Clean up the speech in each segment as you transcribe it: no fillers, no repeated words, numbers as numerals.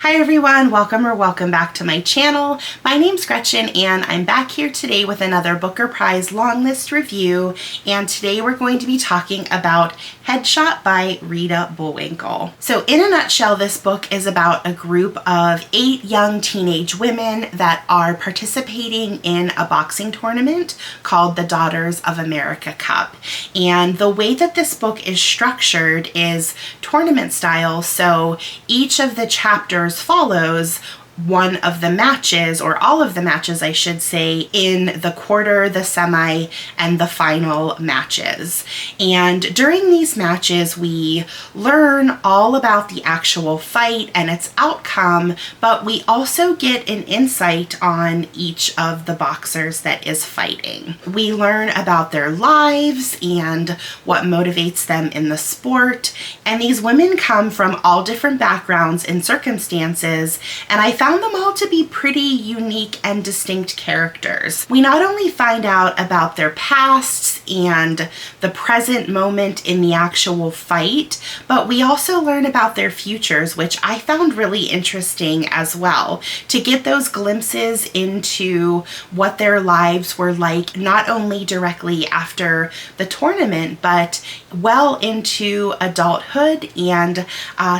Hi everyone, welcome back to my channel. My name's Gretchen and I'm back here today with another Booker Prize Longlist review, and today we're going to be talking about Headshot by Rita Bullwinkel. So in a nutshell, this book is about a group of 8 young teenage women that are participating in a boxing tournament called the Daughters of America Cup. And the way that this book is structured is tournament style, so each of the chapters follows one of the matches, or all of the matches I should say, in the quarter, the semi, and the final matches. And during these matches we learn all about the actual fight and its outcome, but we also get an insight on each of the boxers that is fighting. We learn about their lives and what motivates them in the sport, and these women come from all different backgrounds and circumstances, and I found them all to be pretty unique and distinct characters. We not only find out about their pasts and the present moment in the actual fight, but we also learn about their futures, which I found really interesting as well, to get those glimpses into what their lives were like, not only directly after the tournament, but well into adulthood and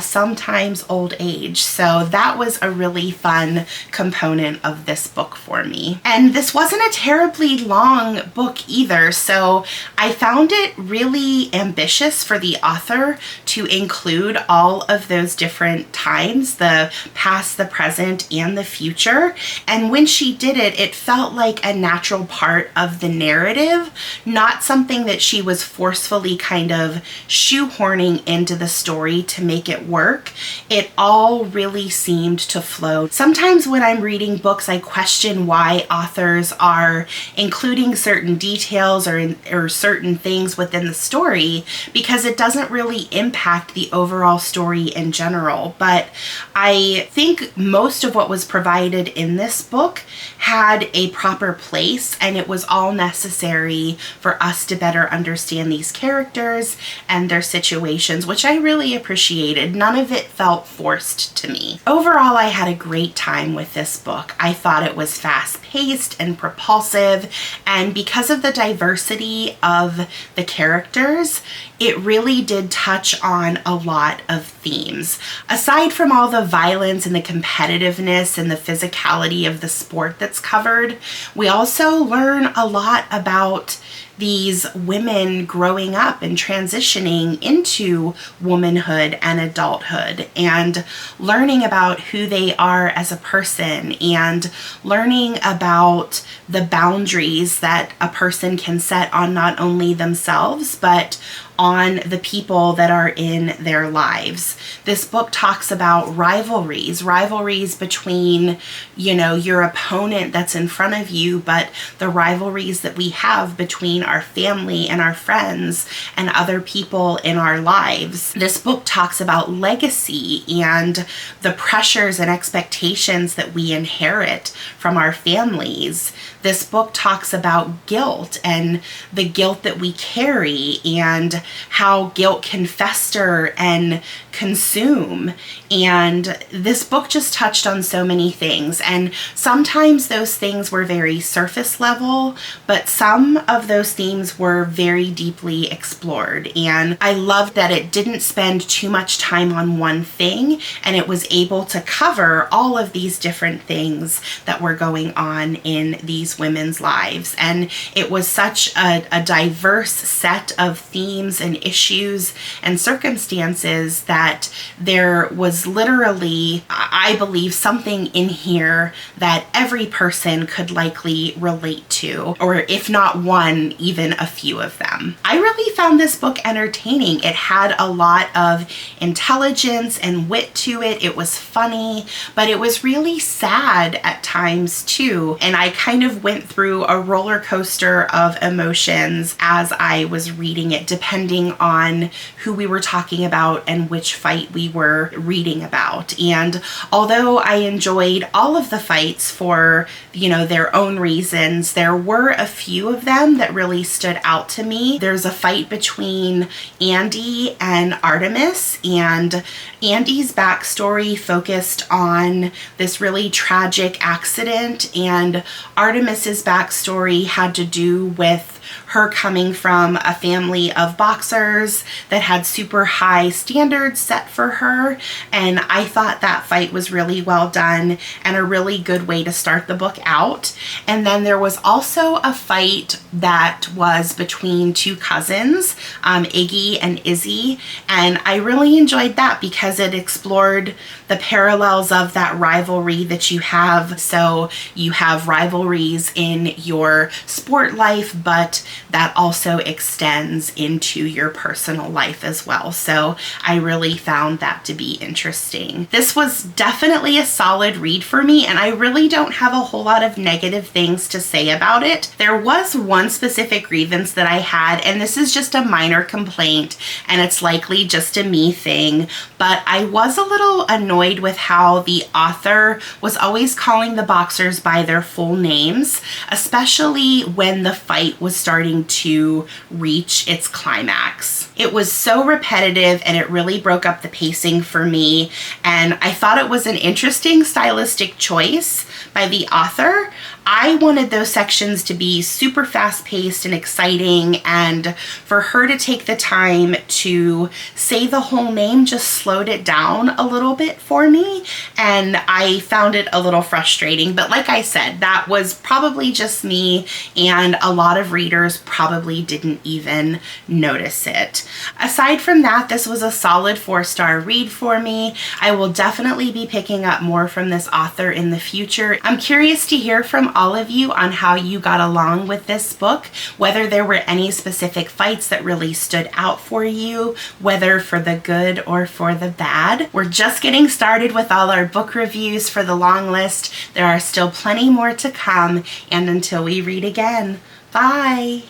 sometimes old age. So that was a really fun component of this book for me. And this wasn't a terribly long book either, so I found it really ambitious for the author to include all of those different times, the past, the present, and the future. And when she did it, it felt like a natural part of the narrative, not something that she was forcefully kind of shoehorning into the story to make it work. It all really seemed to flow. Sometimes when I'm reading books, I question why authors are including certain details or certain things within the story, because it doesn't really impact the overall story in general. But I think most of what was provided in this book had a proper place, and it was all necessary for us to better understand these characters and their situations, which I really appreciated. None of it felt forced to me. Overall, I had a great time with this book. I thought it was fast-paced and propulsive, and because of the diversity of the characters, it really did touch on a lot of themes. Aside from all the violence and the competitiveness and the physicality of the sport that's covered, we also learn a lot about these women growing up and transitioning into womanhood and adulthood, and learning about who they are as a person, and learning about the boundaries that a person can set on not only themselves but on the people that are in their lives. This book talks about rivalries between, your opponent that's in front of you, but the rivalries that we have between our family and our friends and other people in our lives. This book talks about legacy and the pressures and expectations that we inherit from our families. This book talks about guilt and the guilt that we carry, and how guilt can fester and consume. And this book just touched on so many things, and sometimes those things were very surface level, but some of those themes were very deeply explored. And I loved that it didn't spend too much time on one thing, and it was able to cover all of these different things that were going on in these women's lives. And it was such a diverse set of themes and issues and circumstances that there was literally, I believe, something in here that every person could likely relate to, or if not one, even a few of them. I really found this book entertaining. It had a lot of intelligence and wit to it. It was funny, but it was really sad at times too. And I kind of went through a roller coaster of emotions as I was reading it, depending on who we were talking about and which which fight we were reading about. And although I enjoyed all of the fights for, their own reasons, there were a few of them that really stood out to me. There's a fight between Andy and Artemis, and Andy's backstory focused on this really tragic accident, and Artemis's backstory had to do with her coming from a family of boxers that had super high standards set for her. And I thought that fight was really well done and a really good way to start the book out. And then there was also a fight that was between two cousins, Iggy and Izzy. And I really enjoyed that because it explored the parallels of that rivalry that you have. So you have rivalries in your sport life, but that also extends into your personal life as well. So I really found that to be interesting. This was definitely a solid read for me, and I really don't have a whole lot of negative things to say about it. There was one specific grievance that I had, and this is just a minor complaint, and it's likely just a me thing, but I was a little annoyed with how the author was always calling the boxers by their full names, especially when the fight was starting to reach its climax. It was so repetitive and it really broke up the pacing for me, and I thought it was an interesting stylistic choice by the author. I wanted those sections to be super fast-paced and exciting, and for her to take the time to say the whole name just slowed it down a little bit for me, and I found it a little frustrating. But like I said, that was probably just me, and a lot of readers probably didn't even notice it. Aside from that, this was a solid 4-star read for me. I will definitely be picking up more from this author in the future. I'm curious to hear from all of you on how you got along with this book, whether there were any specific fights that really stood out for you, whether for the good or for the bad. We're just getting started with all our book reviews for the long list. There are still plenty more to come, and until we read again, bye!